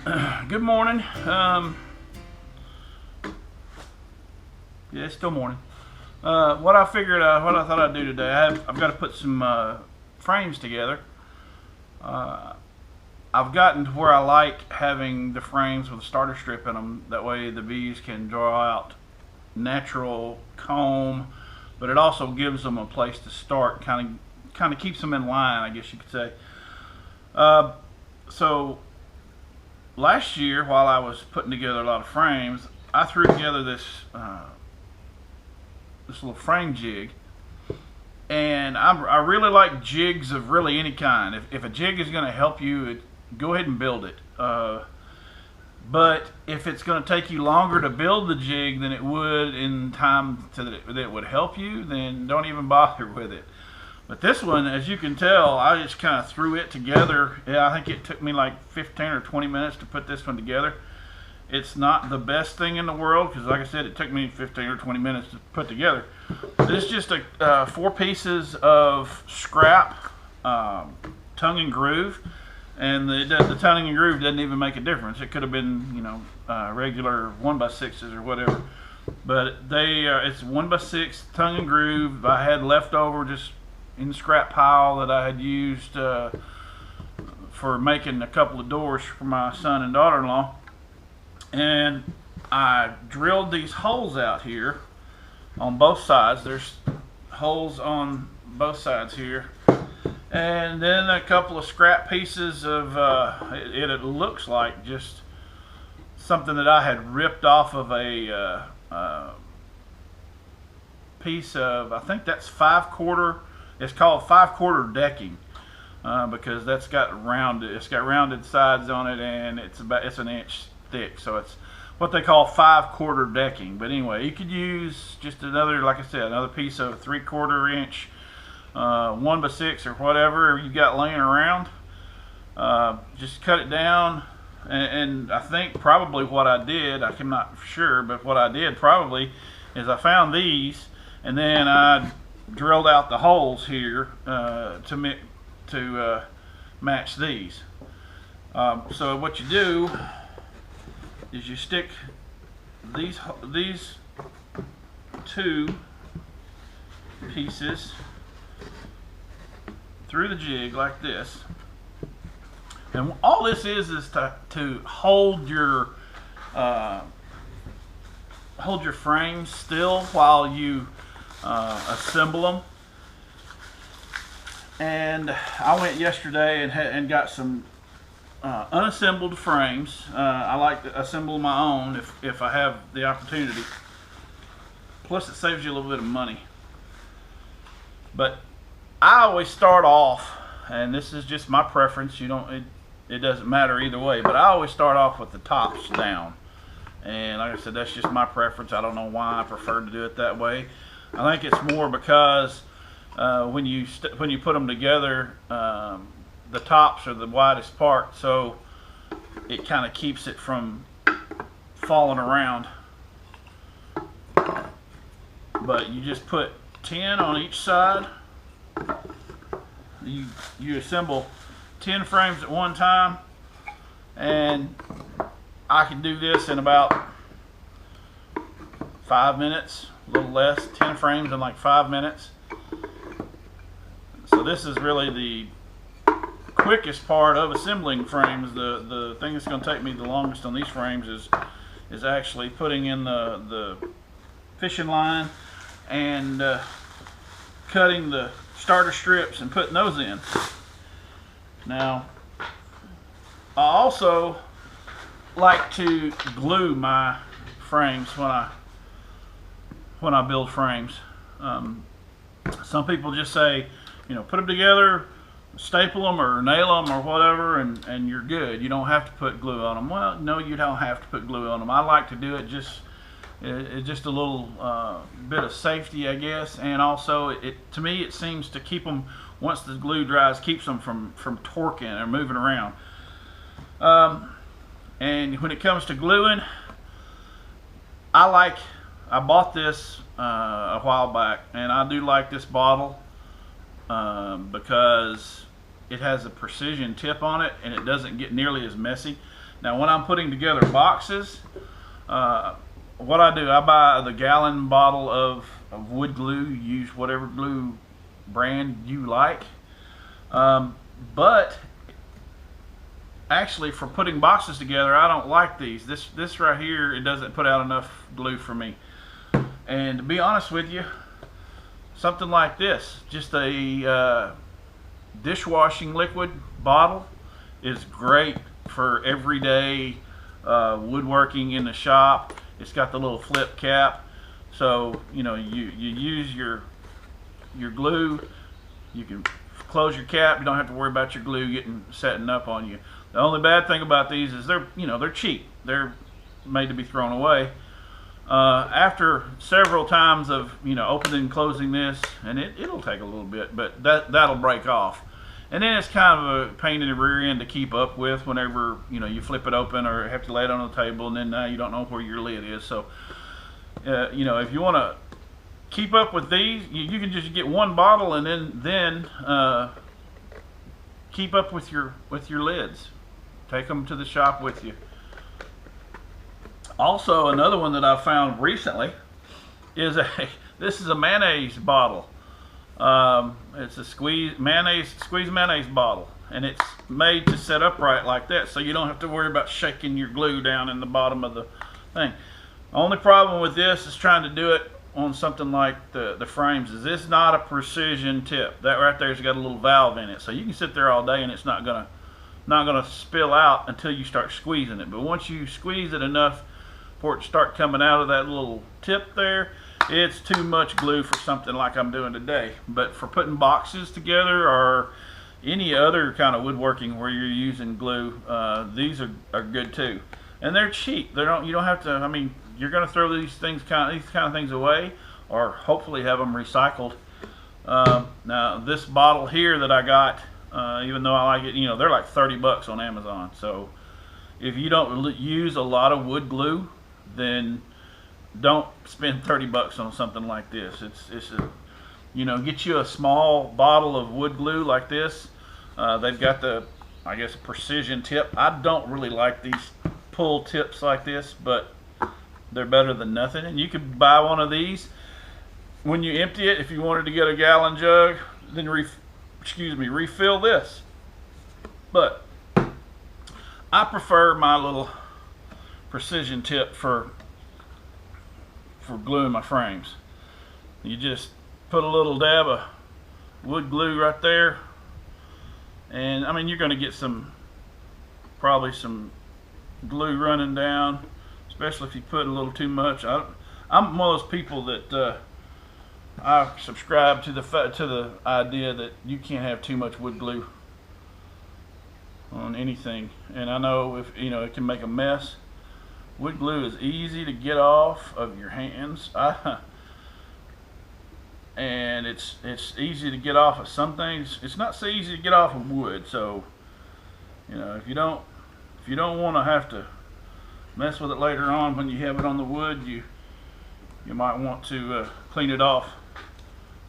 Good morning. Yeah, it's still morning. What I figured, what I thought I'd do today, I've got to put some frames together. I've gotten to where I like having the frames with a starter strip in them. That way the bees can draw out natural comb, but it also gives them a place to start. Kind of keeps them in line, I guess you could say. So last year, while I was putting together a lot of frames, I threw together this little frame jig, and I really like jigs of really any kind. If a jig is going to help you, go ahead and build it. But if it's going to take you longer to build the jig than it would in time that it would help you, then don't even bother with it. But this one, as you can tell, I just kind of threw it together. Yeah, I think it took me like 15 or 20 minutes to put this one together. It's not the best thing in the world because, like I said, it took me 15 or 20 minutes to put together. It's just 4 pieces of scrap tongue and groove, and the tongue and groove doesn't even make a difference. It could have been, regular 1x6s or whatever, but it's 1x6 tongue and groove. I had leftover just in the scrap pile that I had used for making a couple of doors for my son and daughter-in-law. And I drilled these holes out here on both sides. There's holes on both sides here. And then a couple of scrap pieces of, it looks like just something that I had ripped off of a piece of, I think that's 5/4. It's called 5/4 decking because it's got rounded sides on it, and it's an inch thick, so it's what they call 5/4 decking. But anyway, you could use just another, like I said, another piece of 3/4 inch 1x6 or whatever you got laying around. Just cut it down, and I think probably what I did, I'm not sure, but what I did probably is I found these, and then I drilled out the holes here to match these. So what you do is you stick these 2 pieces through the jig like this, and all this is to hold your frames still while you assemble them. And I went yesterday and got some unassembled frames. I like to assemble my own if I have the opportunity. Plus, it saves you a little bit of money. But I always start off, and this is just my preference. It doesn't matter either way. But I always start off with the tops down. And like I said, that's just my preference. I don't know why I prefer to do it that way. I think it's more because when you put them together, the tops are the widest part, so it kind of keeps it from falling around. But you just put 10 on each side. You assemble 10 frames at one time, and I can do this in about 5 minutes, a little less, 10 frames in like 5 minutes. So this is really the quickest part of assembling frames. The thing that's going to take me the longest on these frames is actually putting in the fishing line and cutting the starter strips and putting those in. Now, I also like to glue my frames when I build frames. Some people just say, put them together, staple them or nail them or whatever, and you're good. You don't have to put glue on them. Well, no, you don't have to put glue on them. I like to do it just a little bit of safety, I guess, and also to me it seems to keep them, once the glue dries, keeps them from torquing or moving around. And when it comes to gluing, I bought this a while back, and I do like this bottle because it has a precision tip on it, and it doesn't get nearly as messy. Now when I'm putting together boxes, what I do, I buy the gallon bottle of wood glue. Use whatever glue brand you like. But actually, for putting boxes together, I don't like these. This right here, it doesn't put out enough glue for me. And to be honest with you, something like this, just a dishwashing liquid bottle, is great for everyday woodworking in the shop. It's got the little flip cap, so you know you use your glue. You can close your cap. You don't have to worry about your glue setting up on you. The only bad thing about these is they're cheap. They're made to be thrown away. After several times of opening and closing this, and it'll take a little bit, but that'll break off. And then it's kind of a pain in the rear end to keep up with whenever you flip it open or have to lay it on the table, and then now you don't know where your lid is. So if you want to keep up with these, you can just get one bottle and then keep up with your lids. Take them to the shop with you. Also, another one that I found recently is this is a mayonnaise bottle. It's a squeeze mayonnaise bottle, and it's made to set upright like that, so you don't have to worry about shaking your glue down in the bottom of the thing. Only problem with this is trying to do it on something like the frames is it's not a precision tip. That right there's got a little valve in it, so you can sit there all day and it's not gonna spill out until you start squeezing it. But once you squeeze it enough for it to start coming out of that little tip there, it's too much glue for something like I'm doing today. But for putting boxes together or any other kind of woodworking where you're using glue, these are good too, and they're cheap. You don't have to. I mean, you're going to throw these kind of things away, or hopefully have them recycled. Now this bottle here that I got, even though I like it, they're like 30 bucks on Amazon. So if you don't use a lot of wood glue, then don't spend 30 bucks on something like this. Get you a small bottle of wood glue like this. They've got I guess, a precision tip. I don't really like these pull tips like this, but they're better than nothing. And you could buy one of these when you empty it. If you wanted to get a gallon jug, then refill this. But I prefer my little precision tip for gluing my frames. You just put a little dab of wood glue right there, and I mean, you're going to get probably some glue running down, especially if you put a little too much. I'm one of those people that I subscribe to the idea that you can't have too much wood glue on anything, and I know if it can make a mess. Wood glue is easy to get off of your hands, and it's easy to get off of some things. It's not so easy to get off of wood. So if you don't want to have to mess with it later on when you have it on the wood, you might want to clean it off.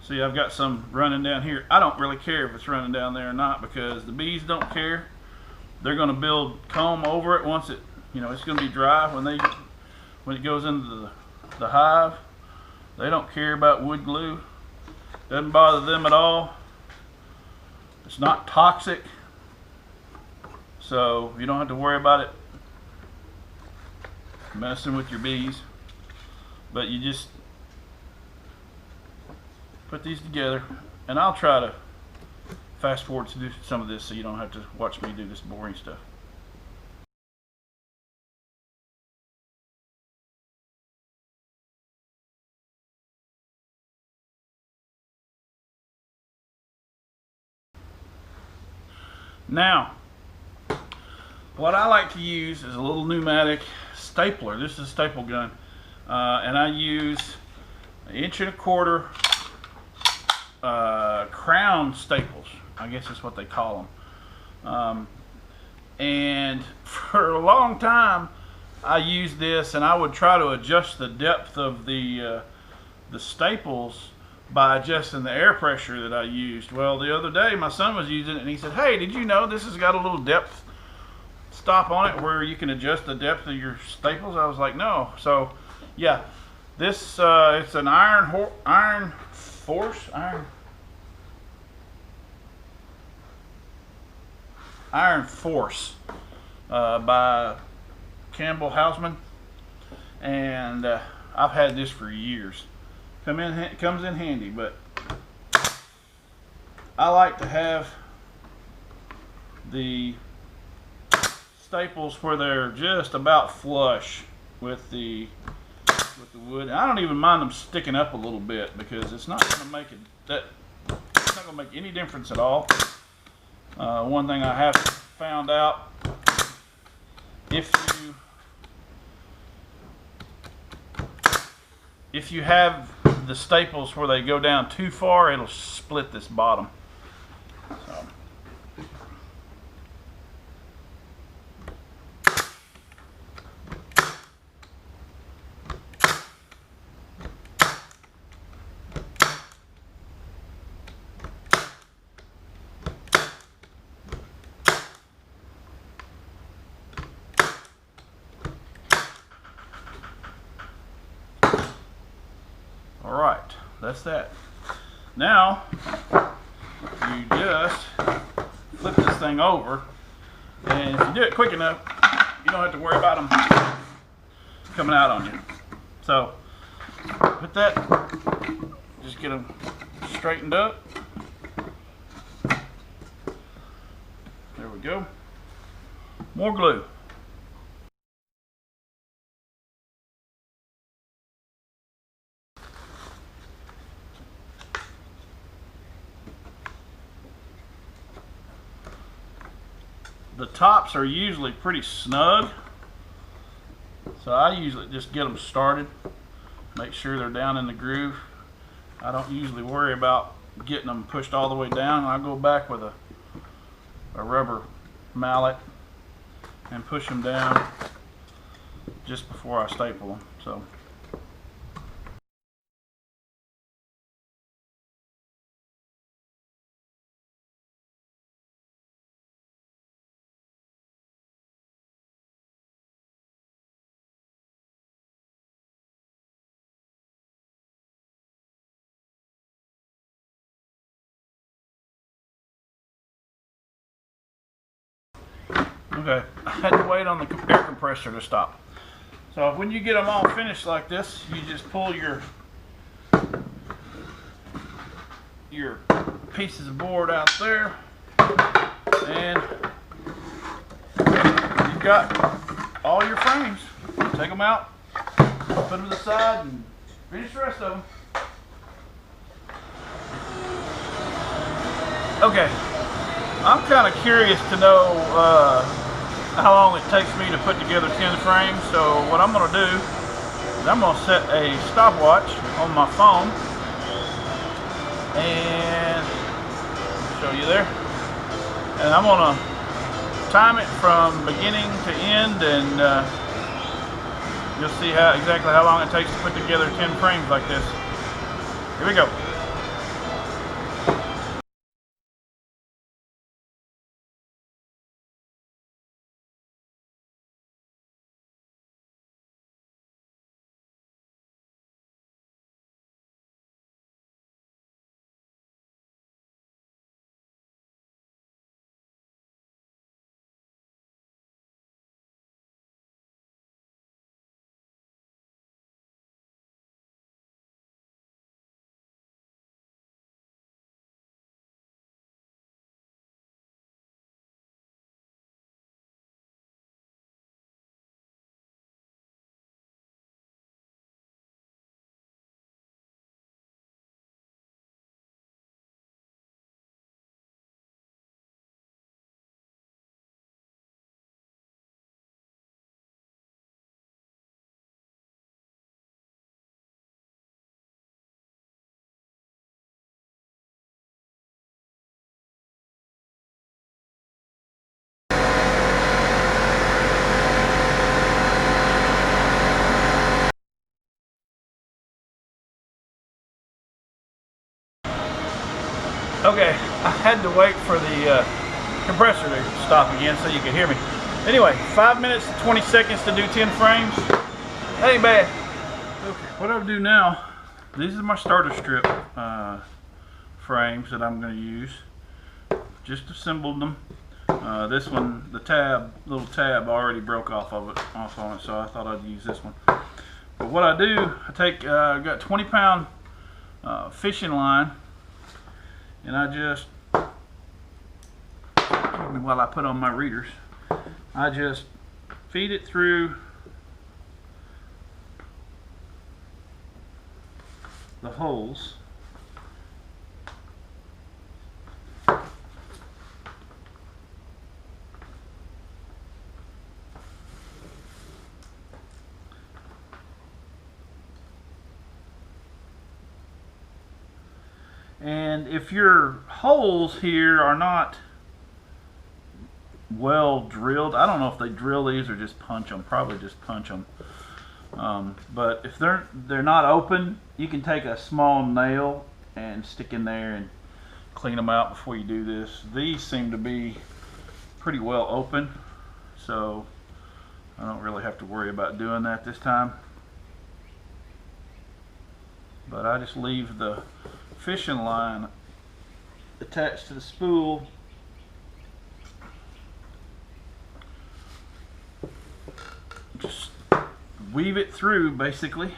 See, I've got some running down here. I don't really care if it's running down there or not, because the bees don't care. They're going to build comb over it once it's going to be dry when it goes into the hive. They don't care about wood glue. Doesn't bother them at all. It's not toxic, so you don't have to worry about it messing with your bees. But you just put these together, and I'll try to fast forward to do some of this so you don't have to watch me do this boring stuff. Now, what I like to use is a little pneumatic stapler. This is a staple gun, and I use 1.25 inch crown staples. I guess that's what they call them. And for a long time, I used this, and I would try to adjust the depth of the staples by adjusting the air pressure that I used. Well, the other day my son was using it, and he said, "Hey, did you know this has got a little depth stop on it where you can adjust the depth of your staples? I was like, no. So, yeah, this it's an Iron Force by Campbell Houseman, and I've had this for years. Comes in handy, but I like to have the staples where they're just about flush with the wood. I don't even mind them sticking up a little bit because it's not going to make it's not going to make any difference at all. One thing I have found out, if you have the staples where they go down too far, it'll split this bottom. So. Alright, that's that. Now, you just flip this thing over, and if you do it quick enough, you don't have to worry about them coming out on you. So, with that, just get them straightened up. There we go. More glue. The tops are usually pretty snug, so I usually just get them started, make sure they're down in the groove. I don't usually worry about getting them pushed all the way down. I go back with a rubber mallet and push them down just before I staple them. So. Okay, I had to wait on the air compressor to stop. So when you get them all finished like this, you just pull your pieces of board out there, and you've got all your frames. Take them out, put them to the side, and finish the rest of them. Okay, I'm kind of curious to know how long it takes me to put together 10 frames. So what I'm going to do is I'm going to set a stopwatch on my phone and show you there, and I'm going to time it from beginning to end, and you'll see exactly how long it takes to put together 10 frames like this. Here we go. Okay, I had to wait for the compressor to stop again so you could hear me. Anyway, 5 minutes and 20 seconds to do 10 frames. That ain't bad. Okay, what I'll do now, these are my starter strip frames that I'm going to use. Just assembled them. This one, the little tab already broke off on it, so I thought I'd use this one. But what I do, I take, I've got 20-pound fishing line, and I just, while I put on my readers, I just feed it through the holes. And if your holes here are not well drilled, I don't know if they drill these or just punch them, probably just punch them. But if they're not open, you can take a small nail and stick in there and clean them out before you do this. These seem to be pretty well open, so I don't really have to worry about doing that this time. But I just leave the fishing line attached to the spool. Just weave it through basically.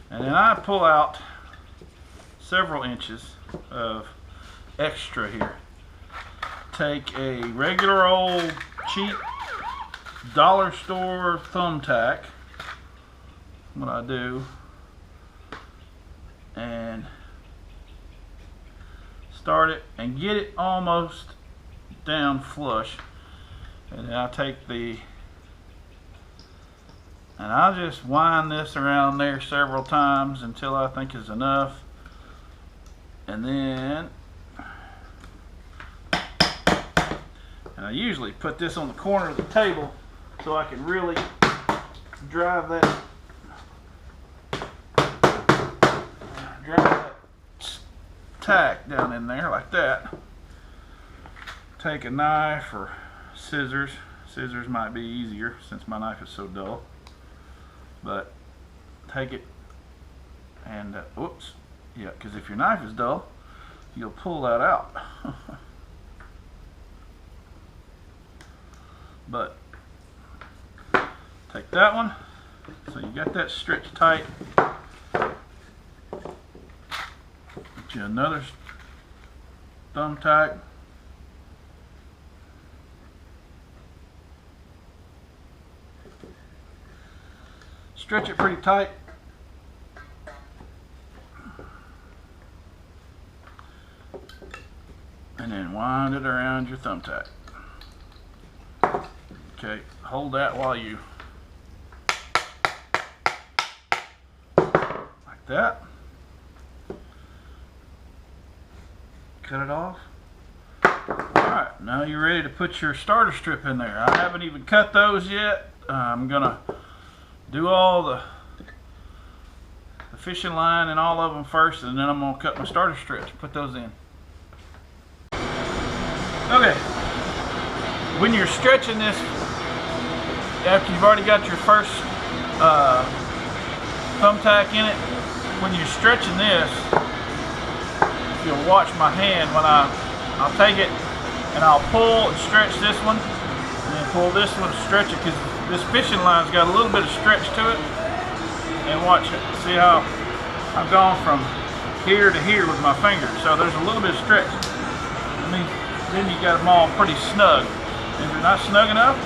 And then I pull out several inches of extra here. Take a regular old cheap dollar store thumbtack, what I do, and start it and get it almost down flush, and then I take and I'll just wind this around there several times until I think is enough, and then I usually put this on the corner of the table so I can really drive that tack down in there like that. Take a knife or scissors. Scissors might be easier since my knife is so dull. But take it and, whoops, yeah, because if your knife is dull, you'll pull that out. But take that one, so you got that stretched tight. Get you another thumbtack. Stretch it pretty tight. And then wind it around your thumbtack. Okay, hold that while you, like that. Cut it off. Alright, now you're ready to put your starter strip in there. I haven't even cut those yet. I'm gonna do all the fishing line and all of them first, and then I'm gonna cut my starter strips, put those in. Okay, when you're stretching this, after you've already got your first thumbtack in it, when you're stretching this, you'll watch my hand when I'll take it and I'll pull and stretch this one, and then pull this one and stretch it, because this fishing line's got a little bit of stretch to it. And watch it, see how I've gone from here to here with my fingers, so there's a little bit of stretch. I mean, then you got them all pretty snug. If you're not snug enough,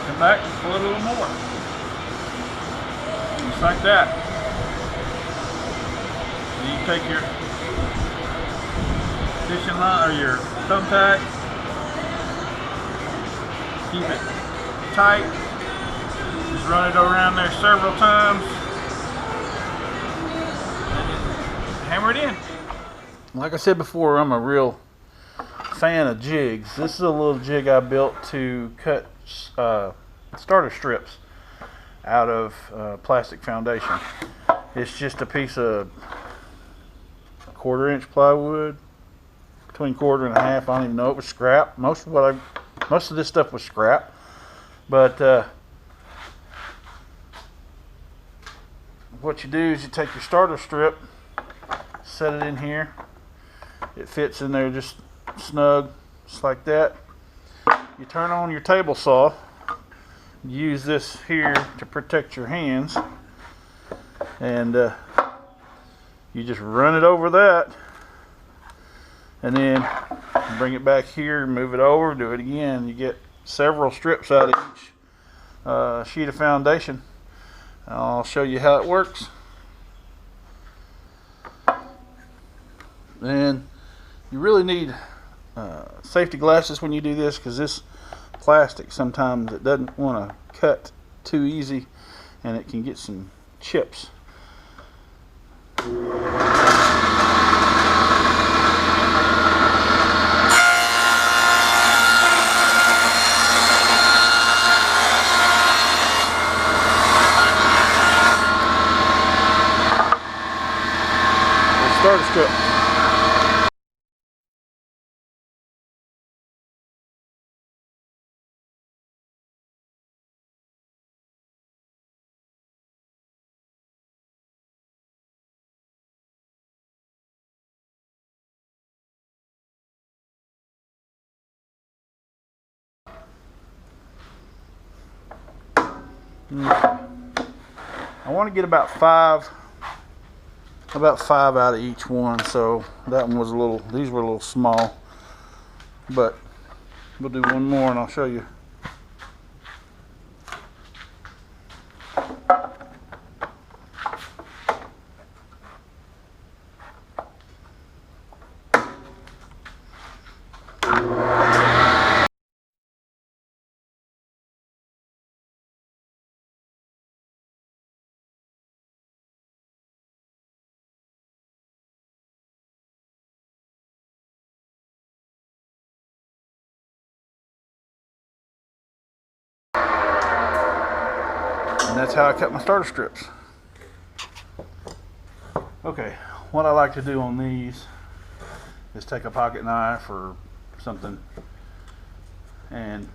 come back and pull it a little more. Just like that. Then you take your fishing line or your thumbtack, keep it tight, just run it around there several times, and then hammer it in. Like I said before, I'm a real fan of jigs. This is a little jig I built to cut starter strips out of plastic foundation, It's just a piece of 1/4 inch plywood, between 1/4 and 1/2. I don't even know, it was scrap. Most of this stuff was scrap, but what you do is you take your starter strip, set it in here. It fits in there just snug, just like that. You turn on your table saw. Use this here to protect your hands, and you just run it over that, and then bring it back here, move it over, do it again. You get several strips out of each sheet of foundation. I'll show you how it works. And you really need safety glasses when you do this, because this plastic sometimes it doesn't want to cut too easy, and it can get some chips. Starter strip. I want to get about five out of each one. So that one was a little, these were a little small, but we'll do one more and I'll show you. And that's how I cut my starter strips. Okay, what I like to do on these is take a pocket knife or something and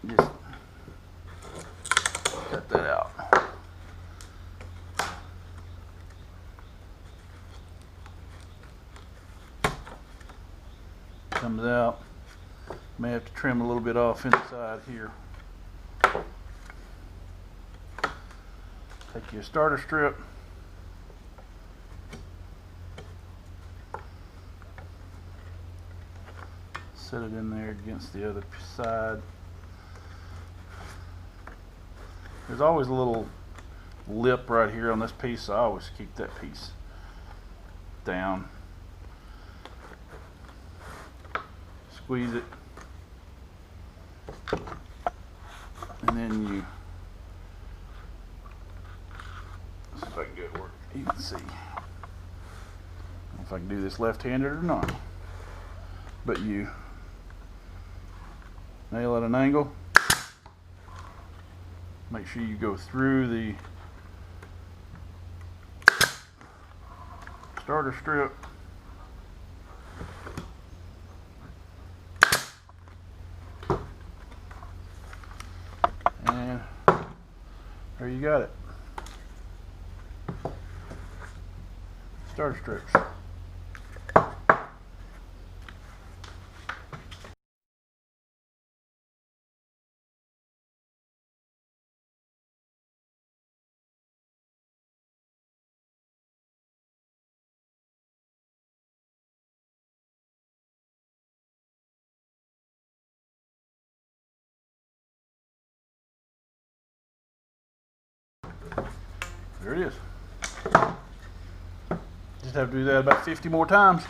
just cut that out. Comes out. May have to trim a little bit off inside here. Take your starter strip, set it in there against the other side. There's always a little lip right here on this piece, so I always keep that piece down. Squeeze it, and then you, see if I can get it work. You can see if I can do this left-handed or not, but you nail at an angle. Make sure you go through the starter strip. And there you got it. Starter strips. There it is. Just have to do that about 50 more times.